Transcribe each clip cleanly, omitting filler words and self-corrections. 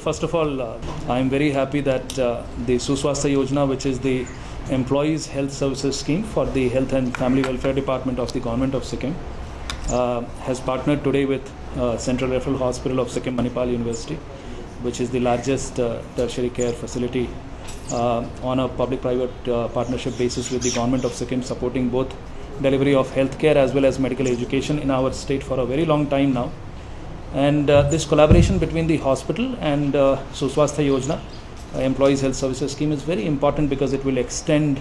First of all, I am very happy that the Suswastha Yojana, which is the Employees Health Services Scheme for the Health and Family Welfare Department of the Government of Sikkim, has partnered today with Central Referral Hospital of Sikkim Manipal University, which is the largest tertiary care facility on a public-private partnership basis with the Government of Sikkim, supporting both delivery of healthcare as well as medical education in our state for a very long time now. And this collaboration between the hospital and Suswastha Yojana, Employees Health Services Scheme, is very important because it will extend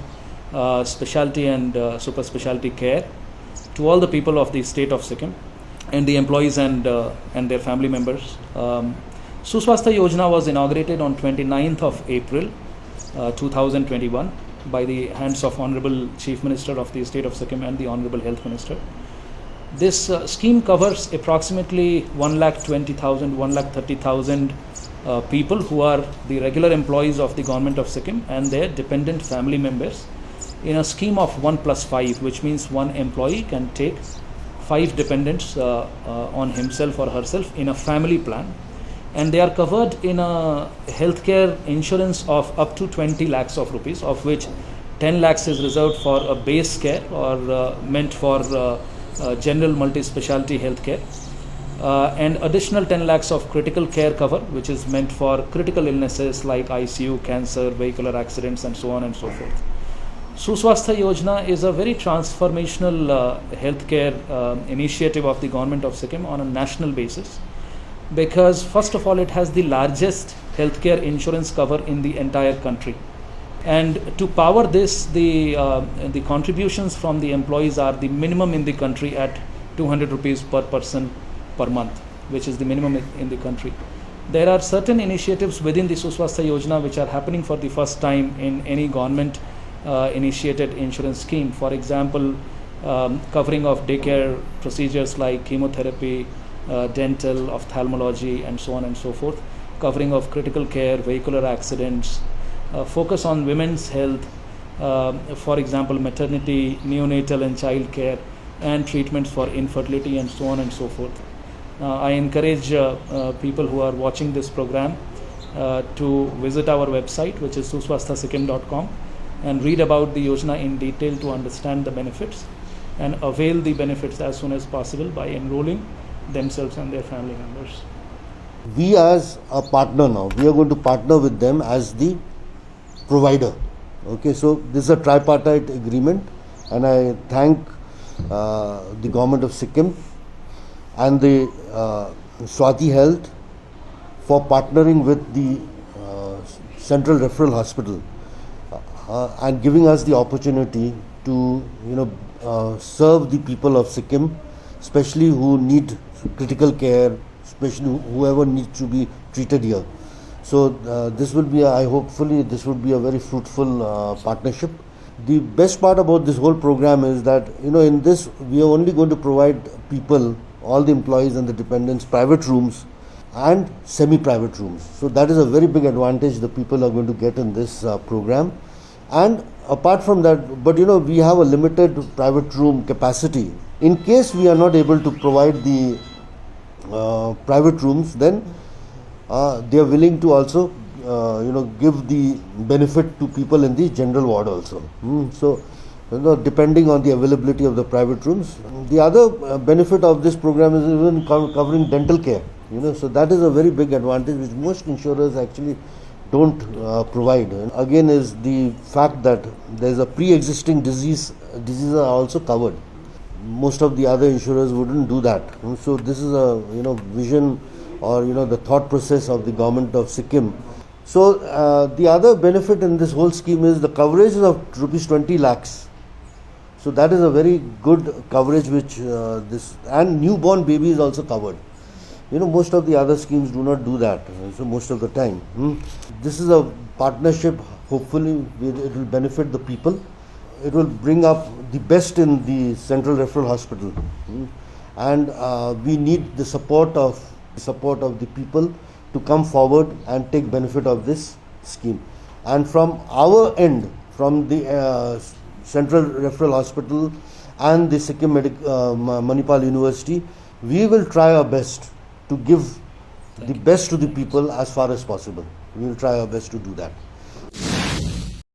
specialty and super specialty care to all the people of the state of Sikkim and the employees and their family members. Suswastha Yojana was inaugurated on 29th of April 2021 by the hands of Honorable Chief Minister of the State of Sikkim and the Honorable Health Minister. This scheme covers approximately 1,20,000, 1,30,000 people who are the regular employees of the Government of Sikkim and their dependent family members in a scheme of 1+5, which means one employee can take 5 dependents on himself or herself in a family plan. And they are covered in a healthcare insurance of up to 20 lakhs of rupees, of which 10 lakhs is reserved for a base care or meant for general multi-specialty healthcare, and additional 10 lakhs of critical care cover, which is meant for critical illnesses like ICU, cancer, vehicular accidents, and so on and so forth. Suswastha Yojana is a very transformational healthcare initiative of the Government of Sikkim on a national basis, because first of all it has the largest healthcare insurance cover in the entire country. And to power this, the contributions from the employees are the minimum in the country at 200 rupees per person per month, which is the minimum in the country. There are certain initiatives within the Suswastha Yojana which are happening for the first time in any government initiated insurance scheme. For example, covering of daycare procedures like chemotherapy, dental, ophthalmology, and so on and so forth, covering of critical care, vehicular accidents, focus on women's health, for example, maternity, neonatal and child care, and treatments for infertility, and so on and so forth. I encourage people who are watching this program to visit our website, which is suswasthasikkim.com, and read about the Yojana in detail to understand the benefits and avail the benefits as soon as possible by enrolling themselves and their family members. We as a partner now, we are going to partner with them as the provider. Okay, so this is a tripartite agreement, and I thank the Government of Sikkim and the Swati Health for partnering with the Central Referral Hospital and giving us the opportunity to serve the people of Sikkim, especially who need critical care, especially whoever needs to be treated here. So this will be, hopefully this would be a very fruitful partnership. The best part about this whole program is that, in this we are only going to provide people, all the employees and the dependents, private rooms and semi-private rooms. So that is a very big advantage the people are going to get in this program. And apart from that, but we have a limited private room capacity. In case we are not able to provide the private rooms, then they are willing to also give the benefit to people in the general ward also. So depending on the availability of the private rooms. The other benefit of this program is even covering dental care. So that is a very big advantage which most insurers actually don't provide. And again is the fact that there is a pre-existing diseases are also covered. Most of the other insurers wouldn't do that. So this is a vision or the thought process of the Government of Sikkim. So the other benefit in this whole scheme is the coverage is of rupees 20 lakhs. So that is a very good coverage which this, and newborn baby is also covered. Most of the other schemes do not do that, so most of the time. This is a partnership, hopefully it will benefit the people. It will bring up the best in the Central Referral Hospital. And we need the support of the people to come forward and take benefit of this scheme. And from our end, from the Central Referral Hospital and the Sikkim Manipal University, we will try our best to give the best to the people as far as possible. We will try our best to do that.